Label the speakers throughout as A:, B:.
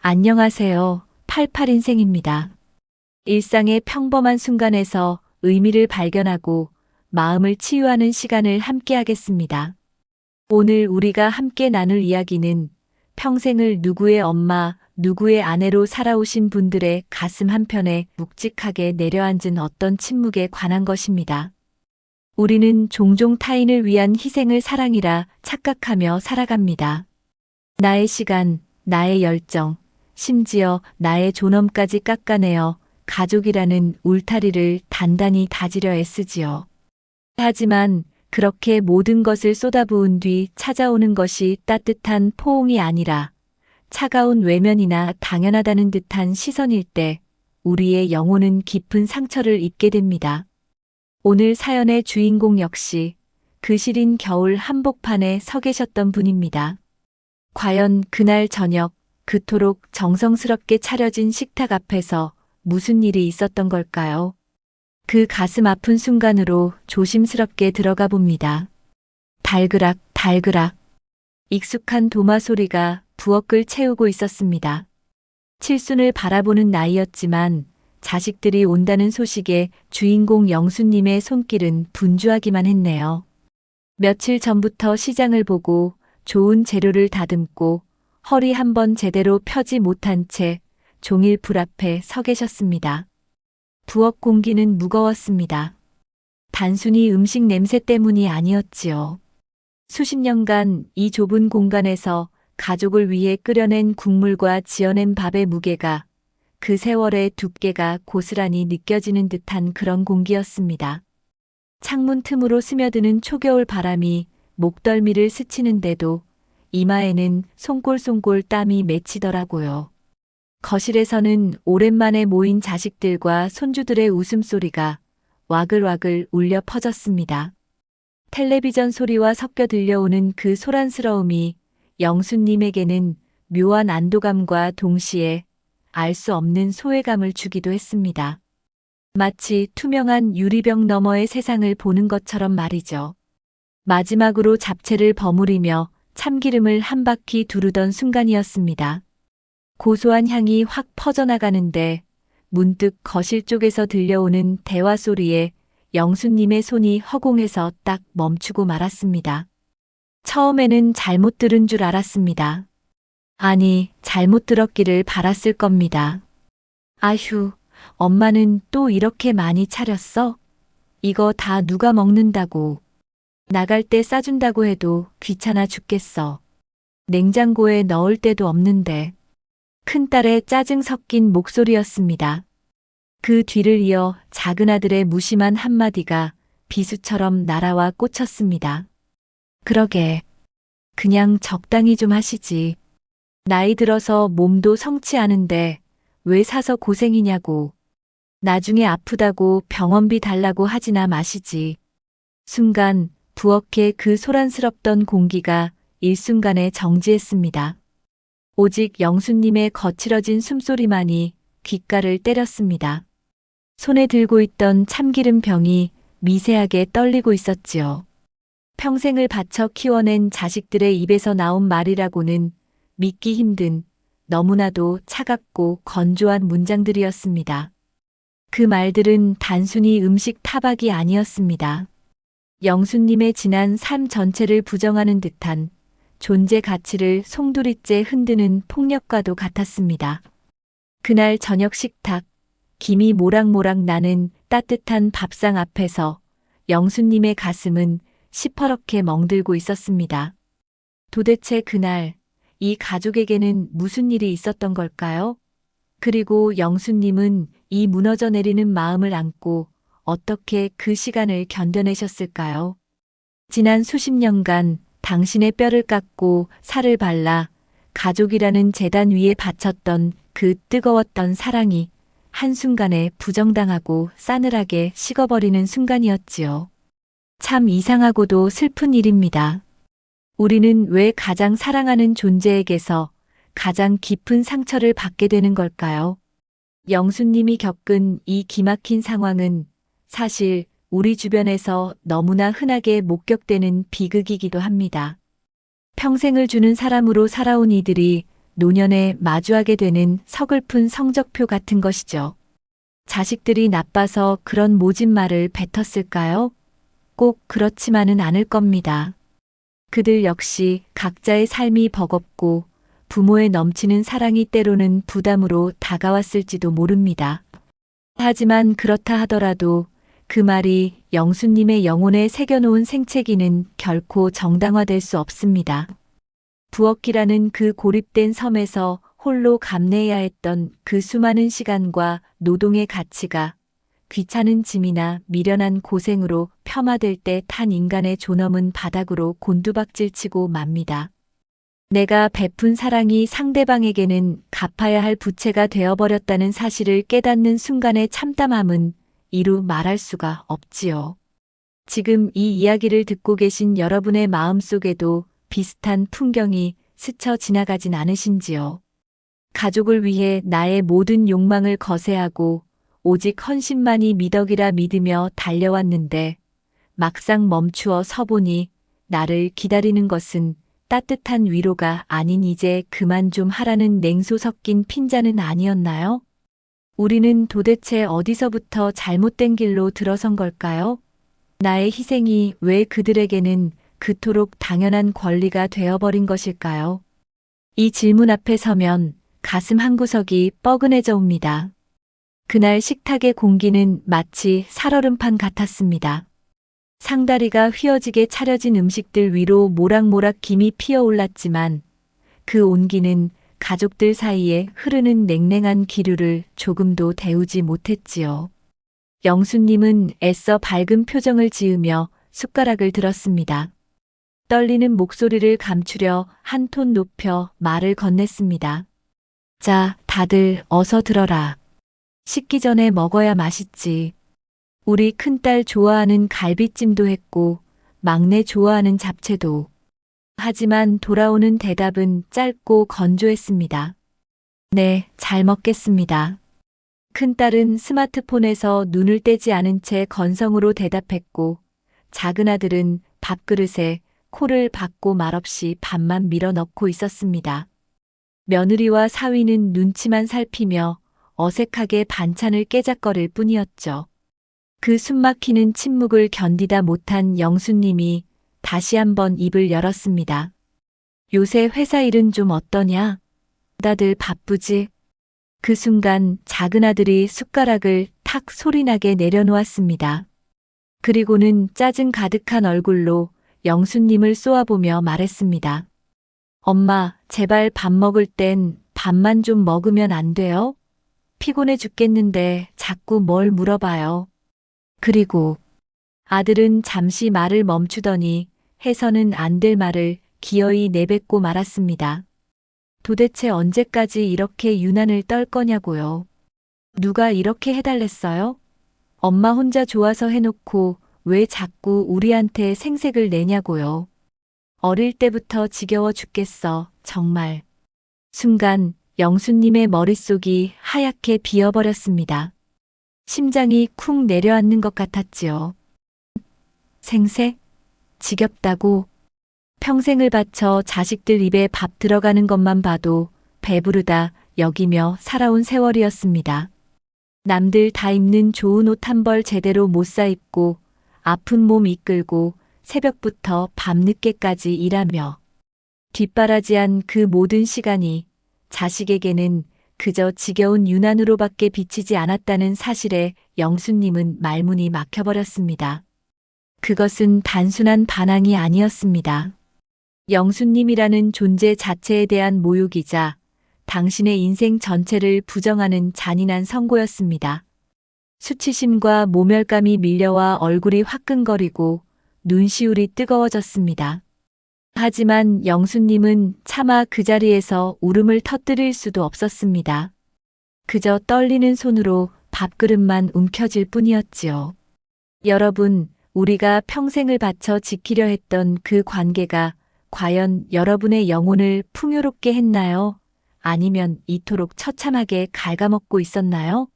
A: 안녕하세요. 88인생입니다. 일상의 평범한 순간에서 의미를 발견하고 마음을 치유하는 시간을 함께 하겠습니다. 오늘 우리가 함께 나눌 이야기는 평생을 누구의 엄마, 누구의 아내로 살아오신 분들의 가슴 한편에 묵직하게 내려앉은 어떤 침묵에 관한 것입니다. 우리는 종종 타인을 위한 희생을 사랑이라 착각하며 살아갑니다. 나의 시간, 나의 열정, 심지어 나의 존엄까지 깎아내어 가족이라는 울타리를 단단히 다지려 애쓰지요. 하지만 그렇게 모든 것을 쏟아부은 뒤 찾아오는 것이 따뜻한 포옹이 아니라 차가운 외면이나 당연하다는 듯한 시선일 때 우리의 영혼은 깊은 상처를 입게 됩니다. 오늘 사연의 주인공 역시 그 시린 겨울 한복판에 서 계셨던 분입니다. 과연 그날 저녁 그토록 정성스럽게 차려진 식탁 앞에서 무슨 일이 있었던 걸까요? 그 가슴 아픈 순간으로 조심스럽게 들어가 봅니다. 달그락, 달그락. 익숙한 도마 소리가 부엌을 채우고 있었습니다. 칠순을 바라보는 나이였지만 자식들이 온다는 소식에 주인공 영수님의 손길은 분주하기만 했네요. 며칠 전부터 시장을 보고 좋은 재료를 다듬고 허리 한번 제대로 펴지 못한 채 종일 불 앞에 서 계셨습니다. 부엌 공기는 무거웠습니다. 단순히 음식 냄새 때문이 아니었지요. 수십 년간 이 좁은 공간에서 가족을 위해 끓여낸 국물과 지어낸 밥의 무게가 그 세월의 두께가 고스란히 느껴지는 듯한 그런 공기였습니다. 창문 틈으로 스며드는 초겨울 바람이 목덜미를 스치는데도 이마에는 송골송골 땀이 맺히더라고요. 거실에서는 오랜만에 모인 자식들과 손주들의 웃음소리가 와글와글 울려 퍼졌습니다. 텔레비전 소리와 섞여 들려오는 그 소란스러움이 영수님에게는 묘한 안도감과 동시에 알 수 없는 소외감을 주기도 했습니다. 마치 투명한 유리병 너머의 세상을 보는 것처럼 말이죠. 마지막으로 잡채를 버무리며 참기름을 한 바퀴 두르던 순간이었습니다. 고소한 향이 확 퍼져나가는데 문득 거실 쪽에서 들려오는 대화 소리에 영수님의 손이 허공에서 딱 멈추고 말았습니다. 처음에는 잘못 들은 줄 알았습니다. 아니, 잘못 들었기를 바랐을 겁니다. 아휴, 엄마는 또 이렇게 많이 차렸어? 이거 다 누가 먹는다고. 나갈 때 싸준다고 해도 귀찮아 죽겠어. 냉장고에 넣을 데도 없는데. 큰딸의 짜증 섞인 목소리였습니다. 그 뒤를 이어 작은 아들의 무심한 한마디가 비수처럼 날아와 꽂혔습니다. 그러게. 그냥 적당히 좀 하시지. 나이 들어서 몸도 성치 않은데 왜 사서 고생이냐고. 나중에 아프다고 병원비 달라고 하지나 마시지. 순간 부엌의 그 소란스럽던 공기가 일순간에 정지했습니다. 오직 영수님의 거칠어진 숨소리만이 귓가를 때렸습니다. 손에 들고 있던 참기름 병이 미세하게 떨리고 있었지요. 평생을 바쳐 키워낸 자식들의 입에서 나온 말이라고는 믿기 힘든 너무나도 차갑고 건조한 문장들이었습니다. 그 말들은 단순히 음식 타박이 아니었습니다. 영수님의 지난 삶 전체를 부정하는 듯한 존재 가치를 송두리째 흔드는 폭력과도 같았습니다. 그날 저녁 식탁, 김이 모락모락 나는 따뜻한 밥상 앞에서 영수님의 가슴은 시퍼렇게 멍들고 있었습니다. 도대체 그날 이 가족에게는 무슨 일이 있었던 걸까요? 그리고 영수님은 이 무너져 내리는 마음을 안고 어떻게 그 시간을 견뎌내셨을까요? 지난 수십 년간 당신의 뼈를 깎고 살을 발라 가족이라는 재단 위에 바쳤던 그 뜨거웠던 사랑이 한순간에 부정당하고 싸늘하게 식어버리는 순간이었지요. 참 이상하고도 슬픈 일입니다. 우리는 왜 가장 사랑하는 존재에게서 가장 깊은 상처를 받게 되는 걸까요? 영수님이 겪은 이 기막힌 상황은 사실 우리 주변에서 너무나 흔하게 목격되는 비극이기도 합니다. 평생을 주는 사람으로 살아온 이들이 노년에 마주하게 되는 서글픈 성적표 같은 것이죠. 자식들이 나빠서 그런 모진 말을 뱉었을까요? 꼭 그렇지만은 않을 겁니다. 그들 역시 각자의 삶이 버겁고 부모의 넘치는 사랑이 때로는 부담으로 다가왔을지도 모릅니다. 하지만 그렇다 하더라도 그 말이 영수님의 영혼에 새겨놓은 생채기는 결코 정당화될 수 없습니다. 부엌이라는 그 고립된 섬에서 홀로 감내해야 했던 그 수많은 시간과 노동의 가치가 귀찮은 짐이나 미련한 고생으로 폄하될 때 탄 인간의 존엄은 바닥으로 곤두박질치고 맙니다. 내가 베푼 사랑이 상대방에게는 갚아야 할 부채가 되어버렸다는 사실을 깨닫는 순간의 참담함은 이루 말할 수가 없지요. 지금 이 이야기를 듣고 계신 여러분의 마음속에도 비슷한 풍경이 스쳐 지나가진 않으신지요? 가족을 위해 나의 모든 욕망을 거세하고 오직 헌신만이 미덕이라 믿으며 달려왔는데 막상 멈추어 서보니 나를 기다리는 것은 따뜻한 위로가 아닌 이제 그만 좀 하라는 냉소 섞인 핀잔은 아니었나요? 우리는 도대체 어디서부터 잘못된 길로 들어선 걸까요? 나의 희생이 왜 그들에게는 그토록 당연한 권리가 되어버린 것일까요? 이 질문 앞에 서면 가슴 한구석이 뻐근해져 옵니다. 그날 식탁의 공기는 마치 살얼음판 같았습니다. 상다리가 휘어지게 차려진 음식들 위로 모락모락 김이 피어올랐지만 그 온기는 가족들 사이에 흐르는 냉랭한 기류를 조금도 데우지 못했지요. 영수님은 애써 밝은 표정을 지으며 숟가락을 들었습니다. 떨리는 목소리를 감추려 한 톤 높여 말을 건넸습니다. 자, 다들 어서 들어라. 식기 전에 먹어야 맛있지. 우리 큰딸 좋아하는 갈비찜도 했고 막내 좋아하는 잡채도. 하지만 돌아오는 대답은 짧고 건조했습니다. 네, 잘 먹겠습니다. 큰딸은 스마트폰에서 눈을 떼지 않은 채 건성으로 대답했고 작은 아들은 밥그릇에 코를 박고 말없이 밥만 밀어 넣고 있었습니다. 며느리와 사위는 눈치만 살피며 어색하게 반찬을 깨작거릴 뿐이었죠. 그 숨막히는 침묵을 견디다 못한 영수님이 다시 한번 입을 열었습니다. 요새 회사 일은 좀 어떠냐? 다들 바쁘지? 그 순간 작은 아들이 숟가락을 탁 소리나게 내려놓았습니다. 그리고는 짜증 가득한 얼굴로 영수님을 쏘아보며 말했습니다. 엄마, 제발 밥 먹을 땐 밥만 좀 먹으면 안 돼요? 피곤해 죽겠는데 자꾸 뭘 물어봐요. 그리고 아들은 잠시 말을 멈추더니 해서는 안 될 말을 기어이 내뱉고 말았습니다. 도대체 언제까지 이렇게 유난을 떨 거냐고요. 누가 이렇게 해달랬어요? 엄마 혼자 좋아서 해놓고 왜 자꾸 우리한테 생색을 내냐고요. 어릴 때부터 지겨워 죽겠어, 정말. 순간 영수님의 머릿속이 하얗게 비어버렸습니다. 심장이 쿵 내려앉는 것 같았지요. 생색? 지겹다고? 평생을 바쳐 자식들 입에 밥 들어가는 것만 봐도 배부르다 여기며 살아온 세월이었습니다. 남들 다 입는 좋은 옷 한 벌 제대로 못 사 입고 아픈 몸 이끌고 새벽부터 밤늦게까지 일하며 뒷바라지한 그 모든 시간이 자식에게는 그저 지겨운 유난으로밖에 비치지 않았다는 사실에 영수님은 말문이 막혀버렸습니다. 그것은 단순한 반항이 아니었습니다. 영수님이라는 존재 자체에 대한 모욕이자 당신의 인생 전체를 부정하는 잔인한 선고였습니다. 수치심과 모멸감이 밀려와 얼굴이 화끈거리고 눈시울이 뜨거워졌습니다. 하지만 영수님은 차마 그 자리에서 울음을 터뜨릴 수도 없었습니다. 그저 떨리는 손으로 밥그릇만 움켜쥘 뿐이었지요. 여러분, 우리가 평생을 바쳐 지키려 했던 그 관계가 과연 여러분의 영혼을 풍요롭게 했나요? 아니면 이토록 처참하게 갉아먹고 있었나요?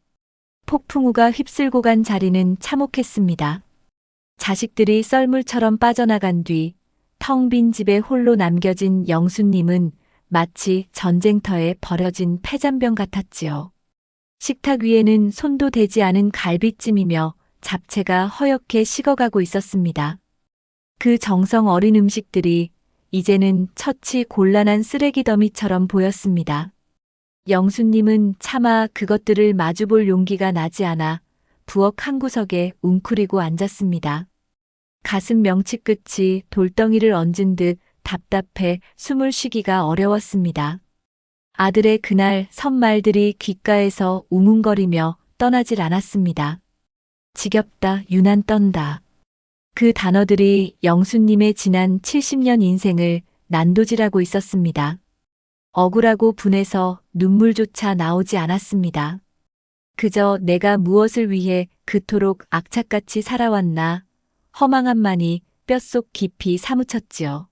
A: 폭풍우가 휩쓸고 간 자리는 참혹했습니다. 자식들이 썰물처럼 빠져나간 뒤 텅 빈 집에 홀로 남겨진 영수님은 마치 전쟁터에 버려진 폐잔병 같았지요. 식탁 위에는 손도 대지 않은 갈비찜이며 잡채가 허옇게 식어가고 있었습니다. 그 정성 어린 음식들이 이제는 처치 곤란한 쓰레기 더미처럼 보였습니다. 영수님은 차마 그것들을 마주볼 용기가 나지 않아 부엌 한 구석에 웅크리고 앉았습니다. 가슴 명치 끝이 돌덩이를 얹은 듯 답답해 숨을 쉬기가 어려웠습니다. 아들의 그날 선말들이 귓가에서 우문거리며 떠나질 않았습니다. 지겹다, 유난 떤다. 그 단어들이 영수님의 지난 70년 인생을 난도질하고 있었습니다. 억울하고 분해서 눈물조차 나오지 않았습니다. 그저 내가 무엇을 위해 그토록 악착같이 살아왔나 허망함만이 뼛속 깊이 사무쳤지요.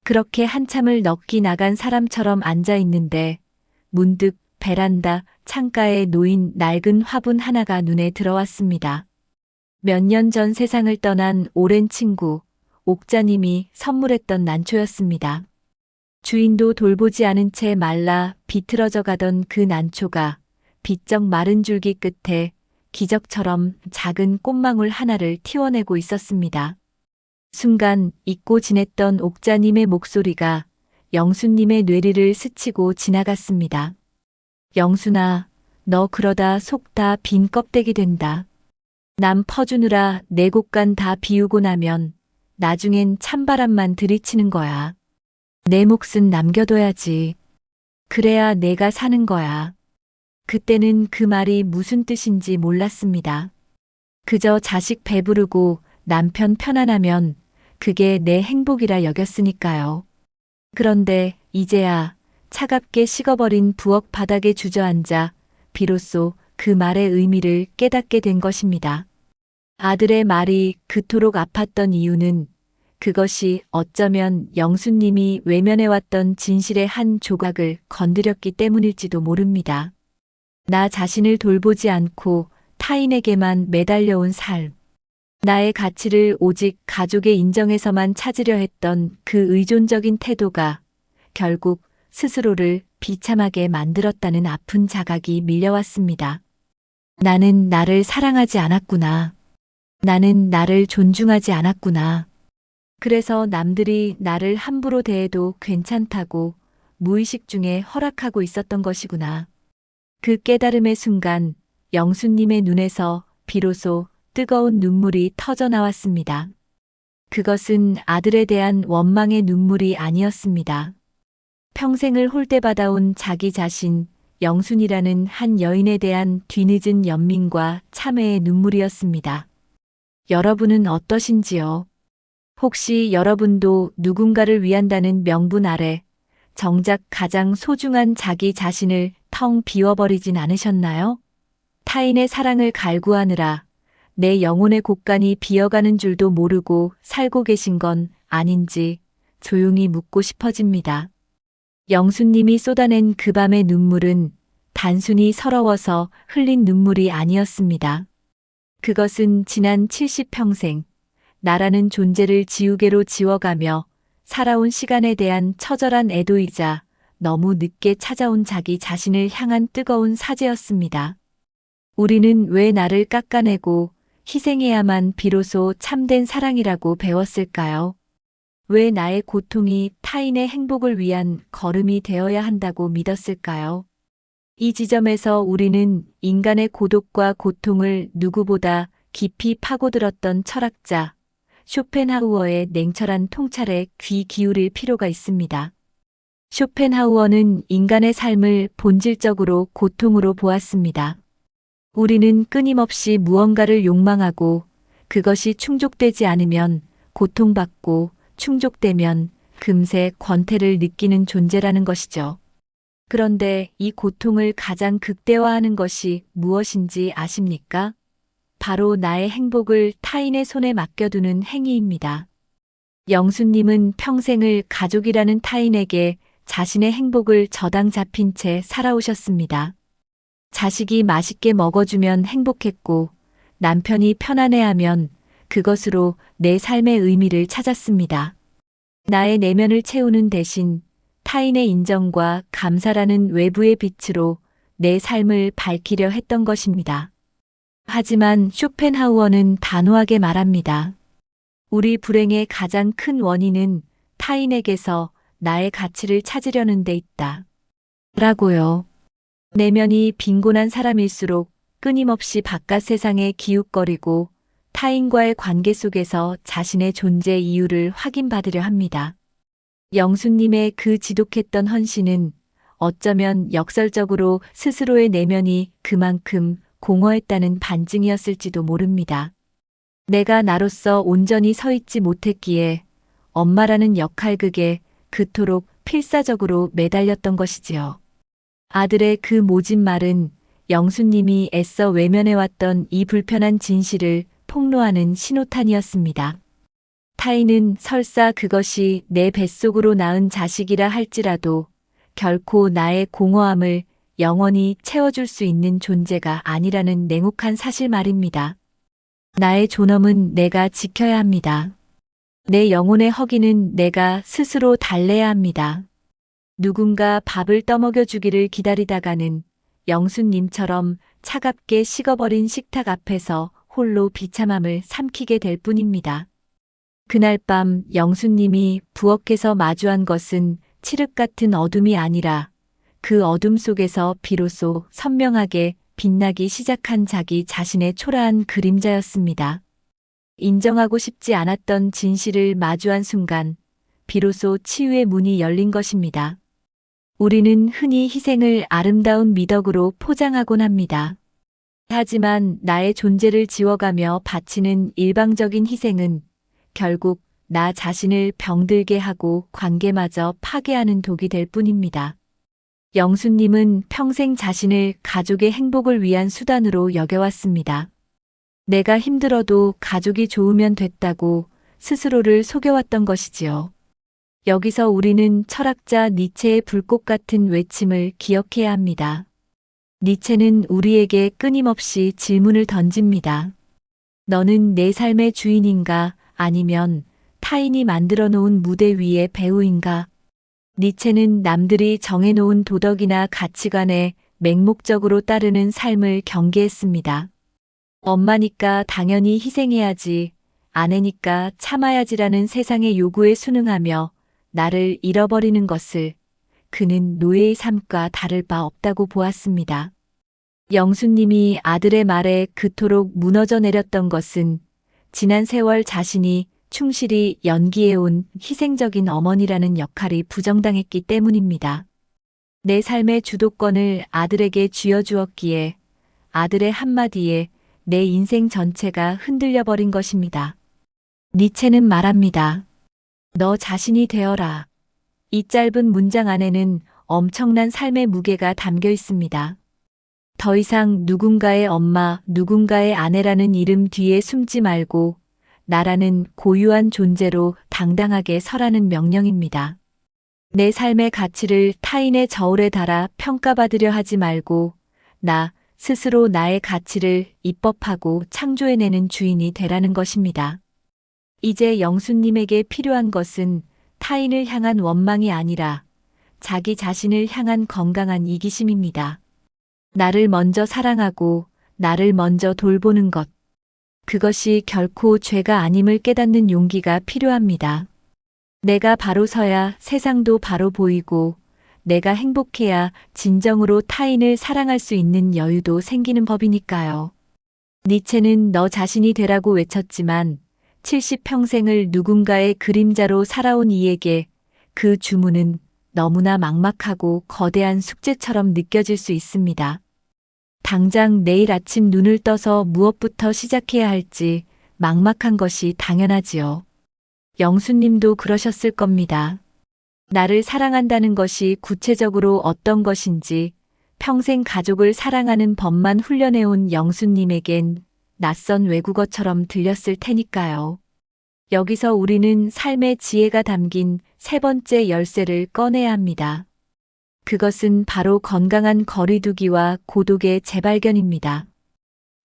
A: 그렇게 한참을 넋기 나간 사람처럼 앉아 있는데 문득 베란다 창가에 놓인 낡은 화분 하나가 눈에 들어왔습니다. 몇 년 전 세상을 떠난 오랜 친구, 옥자님이 선물했던 난초였습니다. 주인도 돌보지 않은 채 말라 비틀어져 가던 그 난초가 비쩍 마른 줄기 끝에 기적처럼 작은 꽃망울 하나를 틔워내고 있었습니다. 순간 잊고 지냈던 옥자님의 목소리가 영수님의 뇌리를 스치고 지나갔습니다. 영순아, 너 그러다 속 다 빈 껍데기 된다. 남 퍼주느라 내 곳간 다 비우고 나면 나중엔 찬바람만 들이치는 거야. 내 몫은 남겨둬야지. 그래야 내가 사는 거야. 그때는 그 말이 무슨 뜻인지 몰랐습니다. 그저 자식 배부르고 남편 편안하면 그게 내 행복이라 여겼으니까요. 그런데 이제야 차갑게 식어버린 부엌 바닥에 주저앉아 비로소 그 말의 의미를 깨닫게 된 것입니다. 아들의 말이 그토록 아팠던 이유는 그것이 어쩌면 영수님이 외면해왔던 진실의 한 조각을 건드렸기 때문일지도 모릅니다. 나 자신을 돌보지 않고 타인에게만 매달려온 삶. 나의 가치를 오직 가족의 인정에서만 찾으려 했던 그 의존적인 태도가 결국 스스로를 비참하게 만들었다는 아픈 자각이 밀려왔습니다. 나는 나를 사랑하지 않았구나. 나는 나를 존중하지 않았구나. 그래서 남들이 나를 함부로 대해도 괜찮다고 무의식 중에 허락하고 있었던 것이구나. 그 깨달음의 순간 영수님의 눈에서 비로소 뜨거운 눈물이 터져 나왔습니다. 그것은 아들에 대한 원망의 눈물이 아니었습니다. 평생을 홀대받아온 자기 자신, 영순이라는 한 여인에 대한 뒤늦은 연민과 참회의 눈물이었습니다. 여러분은 어떠신지요? 혹시 여러분도 누군가를 위한다는 명분 아래 정작 가장 소중한 자기 자신을 텅 비워버리진 않으셨나요? 타인의 사랑을 갈구하느라 내 영혼의 곳간이 비어가는 줄도 모르고 살고 계신 건 아닌지 조용히 묻고 싶어집니다. 영수님이 쏟아낸 그 밤의 눈물은 단순히 서러워서 흘린 눈물이 아니었습니다. 그것은 지난 70평생 나라는 존재를 지우개로 지워가며 살아온 시간에 대한 처절한 애도이자 너무 늦게 찾아온 자기 자신을 향한 뜨거운 사죄였습니다. 우리는 왜 나를 깎아내고 희생해야만 비로소 참된 사랑이라고 배웠을까요? 왜 나의 고통이 타인의 행복을 위한 걸음이 되어야 한다고 믿었을까요? 이 지점에서 우리는 인간의 고독과 고통을 누구보다 깊이 파고들었던 철학자 쇼펜하우어의 냉철한 통찰에 귀 기울일 필요가 있습니다. 쇼펜하우어는 인간의 삶을 본질적으로 고통으로 보았습니다. 우리는 끊임없이 무언가를 욕망하고 그것이 충족되지 않으면 고통받고 충족되면 금세 권태를 느끼는 존재라는 것이죠. 그런데 이 고통을 가장 극대화하는 것이 무엇인지 아십니까? 바로 나의 행복을 타인의 손에 맡겨두는 행위입니다. 영수님은 평생을 가족이라는 타인에게 자신의 행복을 저당 잡힌 채 살아오셨습니다. 자식이 맛있게 먹어주면 행복했고 남편이 편안해하면 그것으로 내 삶의 의미를 찾았습니다. 나의 내면을 채우는 대신 타인의 인정과 감사라는 외부의 빛으로 내 삶을 밝히려 했던 것입니다. 하지만 쇼펜하우어는 단호하게 말합니다. 우리 불행의 가장 큰 원인은 타인에게서 나의 가치를 찾으려는 데 있다. 라고요. 내면이 빈곤한 사람일수록 끊임없이 바깥 세상에 기웃거리고 타인과의 관계 속에서 자신의 존재 이유를 확인받으려 합니다. 영수님의 그 지독했던 헌신은 어쩌면 역설적으로 스스로의 내면이 그만큼 공허했다는 반증이었을지도 모릅니다. 내가 나로서 온전히 서 있지 못했기에 엄마라는 역할극에 그토록 필사적으로 매달렸던 것이지요. 아들의 그 모진 말은 영수님이 애써 외면해왔던 이 불편한 진실을 폭로하는 신호탄이었습니다. 타인은 설사 그것이 내 뱃속으로 낳은 자식이라 할지라도 결코 나의 공허함을 영원히 채워줄 수 있는 존재가 아니라는 냉혹한 사실 말입니다. 나의 존엄은 내가 지켜야 합니다. 내 영혼의 허기는 내가 스스로 달래야 합니다. 누군가 밥을 떠먹여 주기를 기다리다가는 영수님처럼 차갑게 식어버린 식탁 앞에서 홀로 비참함을 삼키게 될 뿐입니다. 그날 밤 영수님이 부엌에서 마주한 것은 칠흑 같은 어둠이 아니라 그 어둠 속에서 비로소 선명하게 빛나기 시작한 자기 자신의 초라한 그림자였습니다. 인정하고 싶지 않았던 진실을 마주한 순간 비로소 치유의 문이 열린 것입니다. 우리는 흔히 희생을 아름다운 미덕으로 포장하곤 합니다. 하지만 나의 존재를 지워가며 바치는 일방적인 희생은 결국 나 자신을 병들게 하고 관계마저 파괴하는 독이 될 뿐입니다. 영수님은 평생 자신을 가족의 행복을 위한 수단으로 여겨왔습니다. 내가 힘들어도 가족이 좋으면 됐다고 스스로를 속여왔던 것이지요. 여기서 우리는 철학자 니체의 불꽃 같은 외침을 기억해야 합니다. 니체는 우리에게 끊임없이 질문을 던집니다. 너는 내 삶의 주인인가 아니면 타인이 만들어 놓은 무대 위의 배우인가? 니체는 남들이 정해놓은 도덕이나 가치관에 맹목적으로 따르는 삶을 경계했습니다. 엄마니까 당연히 희생해야지, 아내니까 참아야지라는 세상의 요구에 순응하며 나를 잃어버리는 것을 그는 노예의 삶과 다를 바 없다고 보았습니다. 영수님이 아들의 말에 그토록 무너져 내렸던 것은 지난 세월 자신이 충실히 연기해온 희생적인 어머니라는 역할이 부정당했기 때문입니다. 내 삶의 주도권을 아들에게 쥐어주었기에 아들의 한마디에 내 인생 전체가 흔들려 버린 것입니다. 니체는 말합니다. 너 자신이 되어라. 이 짧은 문장 안에는 엄청난 삶의 무게가 담겨 있습니다. 더 이상 누군가의 엄마, 누군가의 아내라는 이름 뒤에 숨지 말고 나라는 고유한 존재로 당당하게 서라는 명령입니다. 내 삶의 가치를 타인의 저울에 달아 평가받으려 하지 말고 나 스스로 나의 가치를 입법하고 창조해내는 주인이 되라는 것입니다. 이제 영수님에게 필요한 것은 타인을 향한 원망이 아니라 자기 자신을 향한 건강한 이기심입니다. 나를 먼저 사랑하고 나를 먼저 돌보는 것. 그것이 결코 죄가 아님을 깨닫는 용기가 필요합니다. 내가 바로 서야 세상도 바로 보이고 내가 행복해야 진정으로 타인을 사랑할 수 있는 여유도 생기는 법이니까요. 니체는 너 자신이 되라고 외쳤지만 70평생을 누군가의 그림자로 살아온 이에게 그 주문은 너무나 막막하고 거대한 숙제처럼 느껴질 수 있습니다. 당장 내일 아침 눈을 떠서 무엇부터 시작해야 할지 막막한 것이 당연하지요. 영수님도 그러셨을 겁니다. 나를 사랑한다는 것이 구체적으로 어떤 것인지 평생 가족을 사랑하는 법만 훈련해온 영수님에겐 낯선 외국어처럼 들렸을 테니까요. 여기서 우리는 삶의 지혜가 담긴 세 번째 열쇠를 꺼내야 합니다. 그것은 바로 건강한 거리두기와 고독의 재발견입니다.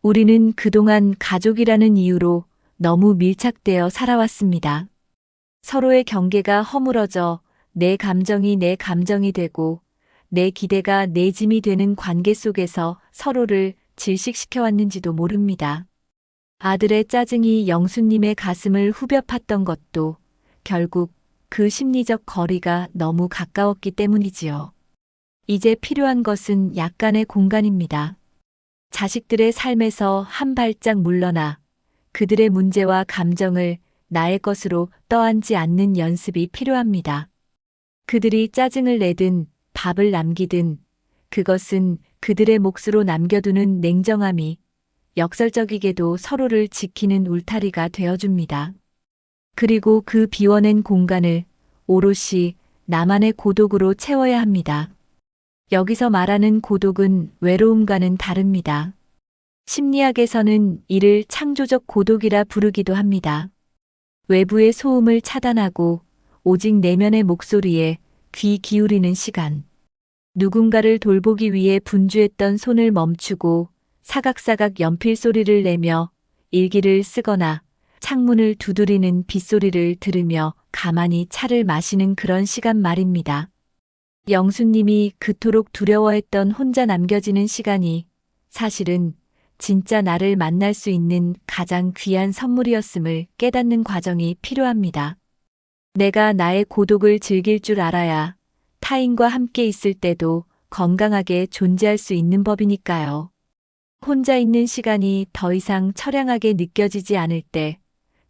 A: 우리는 그동안 가족이라는 이유로 너무 밀착되어 살아왔습니다. 서로의 경계가 허물어져 내 감정이 내 감정이 되고 내 기대가 내 짐이 되는 관계 속에서 서로를 질식시켜 왔는지도 모릅니다. 아들의 짜증이 영수님의 가슴을 후벼 팠던 것도 결국 그 심리적 거리가 너무 가까웠기 때문이지요. 이제 필요한 것은 약간의 공간입니다. 자식들의 삶에서 한 발짝 물러나 그들의 문제와 감정을 나의 것으로 떠안지 않는 연습이 필요합니다. 그들이 짜증을 내든 밥을 남기든 그것은 그들의 몫으로 남겨두는 냉정함이 역설적이게도 서로를 지키는 울타리가 되어줍니다. 그리고 그 비워낸 공간을 오롯이 나만의 고독으로 채워야 합니다. 여기서 말하는 고독은 외로움과는 다릅니다. 심리학에서는 이를 창조적 고독이라 부르기도 합니다. 외부의 소음을 차단하고 오직 내면의 목소리에 귀 기울이는 시간. 누군가를 돌보기 위해 분주했던 손을 멈추고 사각사각 연필 소리를 내며 일기를 쓰거나 창문을 두드리는 빗소리를 들으며 가만히 차를 마시는 그런 시간 말입니다. 영수님이 그토록 두려워했던 혼자 남겨지는 시간이 사실은 진짜 나를 만날 수 있는 가장 귀한 선물이었음을 깨닫는 과정이 필요합니다. 내가 나의 고독을 즐길 줄 알아야 타인과 함께 있을 때도 건강하게 존재할 수 있는 법이니까요. 혼자 있는 시간이 더 이상 처량하게 느껴지지 않을 때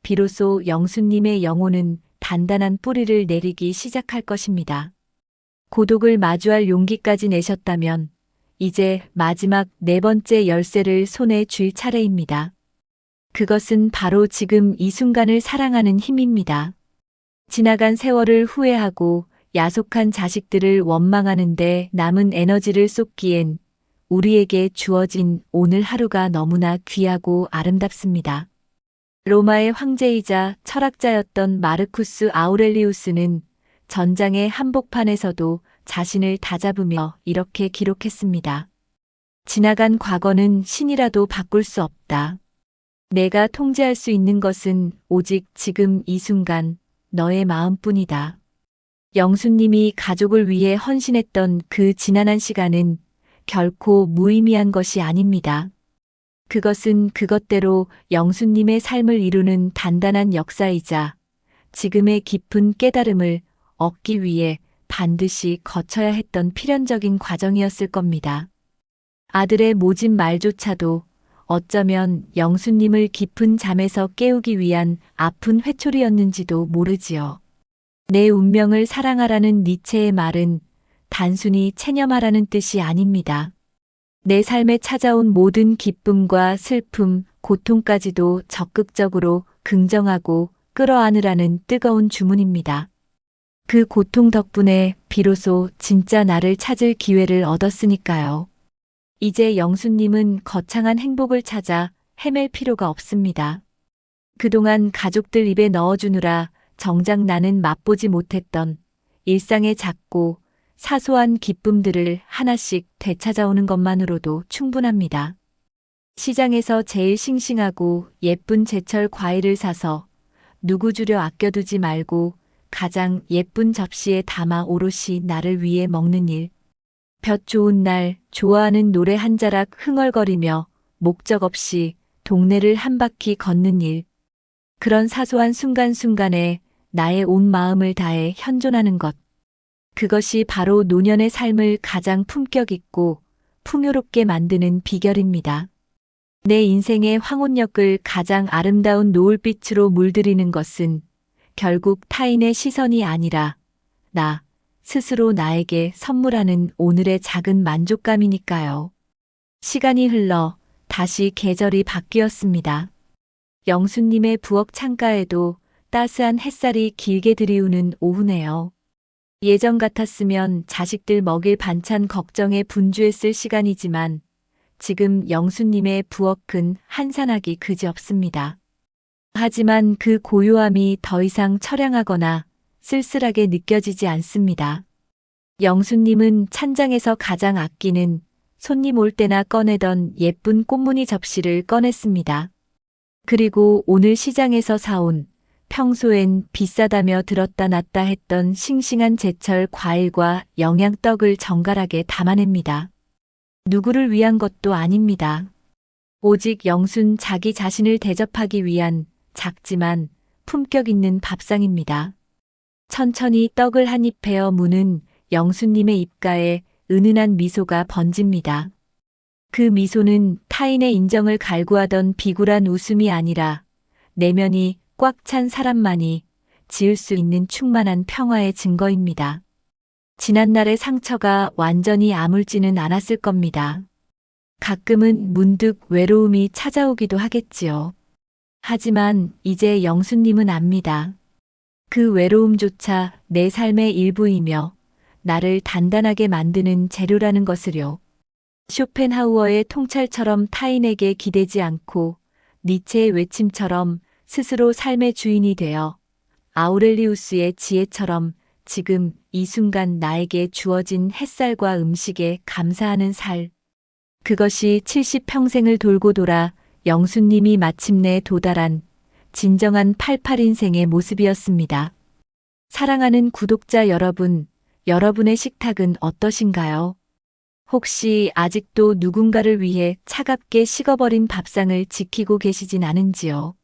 A: 비로소 영수님의 영혼은 단단한 뿌리를 내리기 시작할 것입니다. 고독을 마주할 용기까지 내셨다면 이제 마지막 네 번째 열쇠를 손에 쥘 차례입니다. 그것은 바로 지금 이 순간을 사랑하는 힘입니다. 지나간 세월을 후회하고 야속한 자식들을 원망하는데 남은 에너지를 쏟기엔 우리에게 주어진 오늘 하루가 너무나 귀하고 아름답습니다. 로마의 황제이자 철학자였던 마르쿠스 아우렐리우스는 전장의 한복판에서도 자신을 다잡으며 이렇게 기록했습니다. 지나간 과거는 신이라도 바꿀 수 없다. 내가 통제할 수 있는 것은 오직 지금 이 순간 너의 마음뿐이다. 영수님이 가족을 위해 헌신했던 그 지난한 시간은 결코 무의미한 것이 아닙니다. 그것은 그것대로 영수님의 삶을 이루는 단단한 역사이자 지금의 깊은 깨달음을 얻기 위해 반드시 거쳐야 했던 필연적인 과정이었을 겁니다. 아들의 모진 말조차도 어쩌면 영수님을 깊은 잠에서 깨우기 위한 아픈 회초리였는지도 모르지요. 내 운명을 사랑하라는 니체의 말은 단순히 체념하라는 뜻이 아닙니다. 내 삶에 찾아온 모든 기쁨과 슬픔, 고통까지도 적극적으로 긍정하고 끌어안으라는 뜨거운 주문입니다. 그 고통 덕분에 비로소 진짜 나를 찾을 기회를 얻었으니까요. 이제 영수님은 거창한 행복을 찾아 헤맬 필요가 없습니다. 그동안 가족들 입에 넣어주느라 정작 나는 맛보지 못했던 일상의 작고 사소한 기쁨들을 하나씩 되찾아오는 것만으로도 충분합니다. 시장에서 제일 싱싱하고 예쁜 제철 과일을 사서 누구 주려 아껴두지 말고 가장 예쁜 접시에 담아 오롯이 나를 위해 먹는 일. 볕 좋은 날 좋아하는 노래 한 자락 흥얼거리며 목적 없이 동네를 한 바퀴 걷는 일. 그런 사소한 순간순간에 나의 온 마음을 다해 현존하는 것. 그것이 바로 노년의 삶을 가장 품격 있고 풍요롭게 만드는 비결입니다. 내 인생의 황혼역을 가장 아름다운 노을빛으로 물들이는 것은 결국 타인의 시선이 아니라 나 스스로 나에게 선물하는 오늘의 작은 만족감이니까요. 시간이 흘러 다시 계절이 바뀌었습니다. 영수님의 부엌 창가에도 따스한 햇살이 길게 들이우는 오후네요. 예전 같았으면 자식들 먹일 반찬 걱정에 분주했을 시간이지만 지금 영수님의 부엌은 한산하기 그지없습니다. 하지만 그 고요함이 더 이상 처량하거나 쓸쓸하게 느껴지지 않습니다. 영수님은 찬장에서 가장 아끼는 손님 올 때나 꺼내던 예쁜 꽃무늬 접시를 꺼냈습니다. 그리고 오늘 시장에서 사온 평소엔 비싸다며 들었다 놨다 했던 싱싱한 제철 과일과 영양떡을 정갈하게 담아냅니다. 누구를 위한 것도 아닙니다. 오직 영순 자기 자신을 대접하기 위한 작지만 품격 있는 밥상입니다. 천천히 떡을 한 입 베어 무는 영순님의 입가에 은은한 미소가 번집니다. 그 미소는 타인의 인정을 갈구하던 비굴한 웃음이 아니라 내면이 꽉 찬 사람만이 지을 수 있는 충만한 평화의 증거입니다. 지난날의 상처가 완전히 아물지는 않았을 겁니다. 가끔은 문득 외로움이 찾아오기도 하겠지요. 하지만 이제 영수님은 압니다. 그 외로움조차 내 삶의 일부이며 나를 단단하게 만드는 재료라는 것을요. 쇼펜하우어의 통찰처럼 타인에게 기대지 않고 니체의 외침처럼 스스로 삶의 주인이 되어 아우렐리우스의 지혜처럼 지금 이 순간 나에게 주어진 햇살과 음식에 감사하는 살. 그것이 70평생을 돌고 돌아 영수님이 마침내 도달한 진정한 88인생의 모습이었습니다. 사랑하는 구독자 여러분, 여러분의 식탁은 어떠신가요? 혹시 아직도 누군가를 위해 차갑게 식어버린 밥상을 지키고 계시진 않은지요?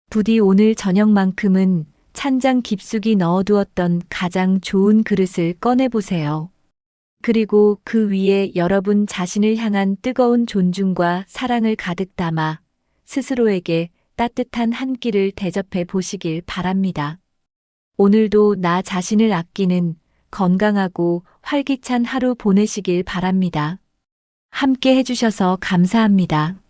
A: 부디 오늘 저녁만큼은 찬장 깊숙이 넣어두었던 가장 좋은 그릇을 꺼내보세요. 그리고 그 위에 여러분 자신을 향한 뜨거운 존중과 사랑을 가득 담아 스스로에게 따뜻한 한 끼를 대접해 보시길 바랍니다. 오늘도 나 자신을 아끼는 건강하고 활기찬 하루 보내시길 바랍니다. 함께 해주셔서 감사합니다.